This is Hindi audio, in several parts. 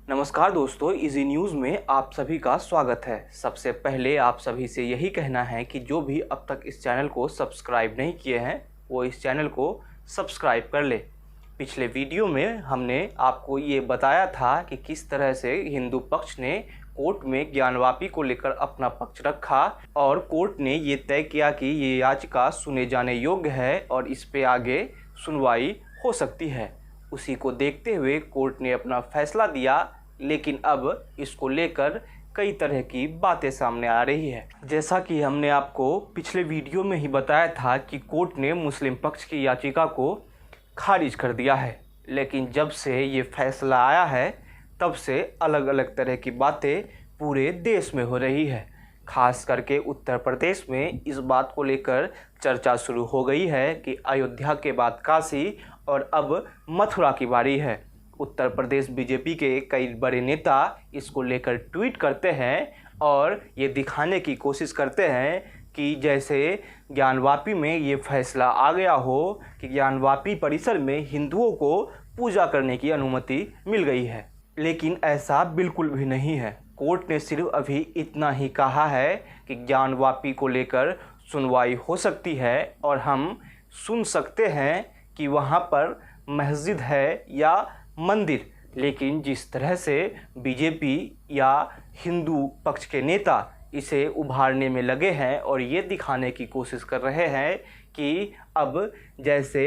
नमस्कार दोस्तों, इजी न्यूज़ में आप सभी का स्वागत है। सबसे पहले आप सभी से यही कहना है कि जो भी अब तक इस चैनल को सब्सक्राइब नहीं किए हैं वो इस चैनल को सब्सक्राइब कर ले। पिछले वीडियो में हमने आपको ये बताया था कि किस तरह से हिंदू पक्ष ने कोर्ट में ज्ञानवापी को लेकर अपना पक्ष रखा और कोर्ट ने ये तय किया कि ये याचिका सुने जाने योग्य है और इस पे आगे सुनवाई हो सकती है। उसी को देखते हुए कोर्ट ने अपना फैसला दिया, लेकिन अब इसको लेकर कई तरह की बातें सामने आ रही है। जैसा कि हमने आपको पिछले वीडियो में ही बताया था कि कोर्ट ने मुस्लिम पक्ष की याचिका को खारिज कर दिया है, लेकिन जब से ये फैसला आया है तब से अलग अलग तरह की बातें पूरे देश में हो रही है। खास करके उत्तर प्रदेश में इस बात को लेकर चर्चा शुरू हो गई है कि अयोध्या के बाद काशी और अब मथुरा की बारी है। उत्तर प्रदेश बीजेपी के कई बड़े नेता इसको लेकर ट्वीट करते हैं और ये दिखाने की कोशिश करते हैं कि जैसे ज्ञानवापी में ये फैसला आ गया हो कि ज्ञानवापी परिसर में हिंदुओं को पूजा करने की अनुमति मिल गई है, लेकिन ऐसा बिल्कुल भी नहीं है। कोर्ट ने सिर्फ अभी इतना ही कहा है कि ज्ञानवापी को लेकर सुनवाई हो सकती है और हम सुन सकते हैं कि वहाँ पर मस्जिद है या मंदिर, लेकिन जिस तरह से बीजेपी या हिंदू पक्ष के नेता इसे उभारने में लगे हैं और ये दिखाने की कोशिश कर रहे हैं कि अब जैसे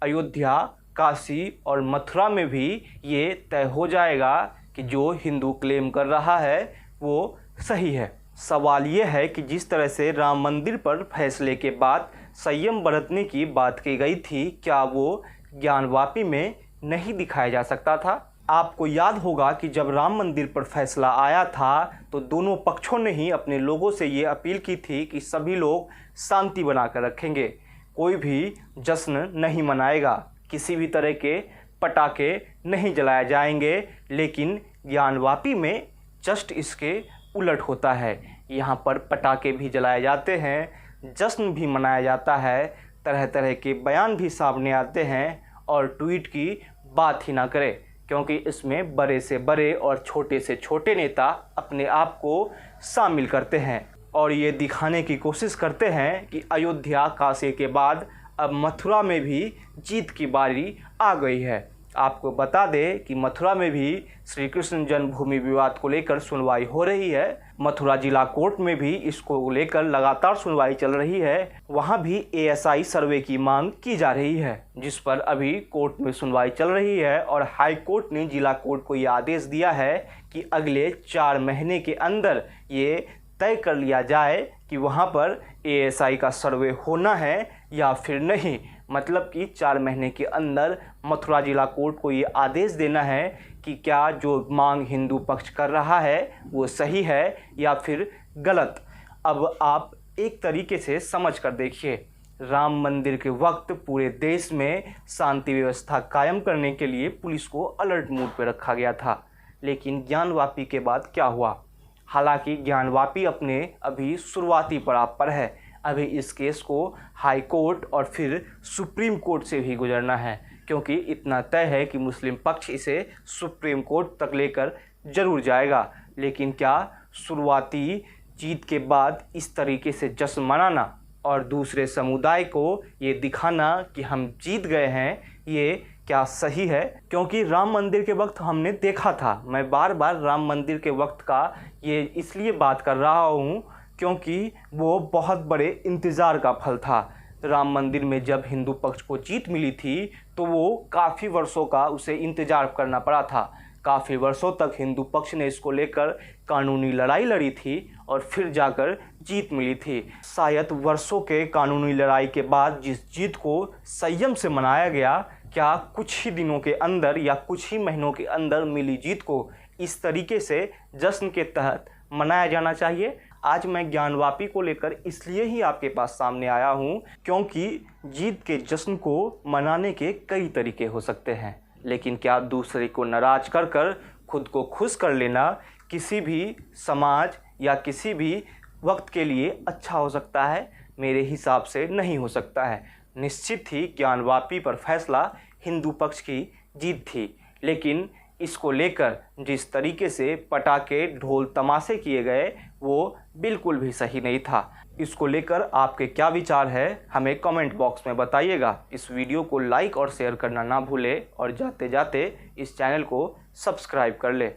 अयोध्या, काशी और मथुरा में भी ये तय हो जाएगा कि जो हिंदू क्लेम कर रहा है वो सही है। सवाल ये है कि जिस तरह से राम मंदिर पर फैसले के बाद संयम बरतने की बात की गई थी, क्या वो ज्ञानवापी में नहीं दिखाया जा सकता था? आपको याद होगा कि जब राम मंदिर पर फैसला आया था तो दोनों पक्षों ने ही अपने लोगों से ये अपील की थी कि सभी लोग शांति बनाकर रखेंगे, कोई भी जश्न नहीं मनाएगा, किसी भी तरह के पटाखे नहीं जलाए जाएंगे। लेकिन ज्ञानवापी में जस्ट इसके उलट होता है। यहाँ पर पटाखे भी जलाए जाते हैं, जश्न भी मनाया जाता है, तरह तरह के बयान भी सामने आते हैं और ट्वीट की बात ही ना करें, क्योंकि इसमें बड़े से बड़े और छोटे से छोटे नेता अपने आप को शामिल करते हैं और ये दिखाने की कोशिश करते हैं कि अयोध्या, काशी के बाद अब मथुरा में भी जीत की बारी आ गई है। आपको बता दें कि मथुरा में भी श्री कृष्ण जन्मभूमि विवाद को लेकर सुनवाई हो रही है। मथुरा जिला कोर्ट में भी इसको लेकर लगातार सुनवाई चल रही है। वहां भी एएसआई सर्वे की मांग की जा रही है, जिस पर अभी कोर्ट में सुनवाई चल रही है और हाई कोर्ट ने जिला कोर्ट को ये आदेश दिया है कि अगले 4 महीने के अंदर ये तय कर लिया जाए कि वहाँ पर एएसआई का सर्वे होना है या फिर नहीं। मतलब कि 4 महीने के अंदर मथुरा जिला कोर्ट को ये आदेश देना है कि क्या जो मांग हिंदू पक्ष कर रहा है वो सही है या फिर गलत। अब आप एक तरीके से समझ कर देखिए, राम मंदिर के वक्त पूरे देश में शांति व्यवस्था कायम करने के लिए पुलिस को अलर्ट मोड पर रखा गया था, लेकिन ज्ञानवापी के बाद क्या हुआ? हालांकि ज्ञानवापी अपने अभी शुरुआती पड़ाव पर है। अभी इस केस को हाई कोर्ट और फिर सुप्रीम कोर्ट से भी गुजरना है, क्योंकि इतना तय है कि मुस्लिम पक्ष इसे सुप्रीम कोर्ट तक लेकर जरूर जाएगा। लेकिन क्या शुरुआती जीत के बाद इस तरीके से जश्न मनाना और दूसरे समुदाय को ये दिखाना कि हम जीत गए हैं, ये क्या सही है? क्योंकि राम मंदिर के वक्त हमने देखा था, मैं बार बार राम मंदिर के वक्त का ये इसलिए बात कर रहा हूँ क्योंकि वो बहुत बड़े इंतज़ार का फल था। राम मंदिर में जब हिंदू पक्ष को जीत मिली थी तो वो काफ़ी वर्षों का उसे इंतज़ार करना पड़ा था। काफ़ी वर्षों तक हिंदू पक्ष ने इसको लेकर कानूनी लड़ाई लड़ी थी और फिर जाकर जीत मिली थी। शायद वर्षों के कानूनी लड़ाई के बाद जिस जीत को संयम से मनाया गया, क्या कुछ ही दिनों के अंदर या कुछ ही महीनों के अंदर मिली जीत को इस तरीके से जश्न के तहत मनाया जाना चाहिए? आज मैं ज्ञानवापी को लेकर इसलिए ही आपके पास सामने आया हूँ क्योंकि जीत के जश्न को मनाने के कई तरीके हो सकते हैं, लेकिन क्या दूसरे को नाराज कर कर खुद को खुश कर लेना किसी भी समाज या किसी भी वक्त के लिए अच्छा हो सकता है? मेरे हिसाब से नहीं हो सकता है। निश्चित ही ज्ञानवापी पर फैसला हिंदू पक्ष की जीत थी, लेकिन इसको लेकर जिस तरीके से पटाखे ढोल तमाशे किए गए वो बिल्कुल भी सही नहीं था। इसको लेकर आपके क्या विचार है हमें कमेंट बॉक्स में बताइएगा। इस वीडियो को लाइक और शेयर करना ना भूले और जाते जाते इस चैनल को सब्सक्राइब कर ले।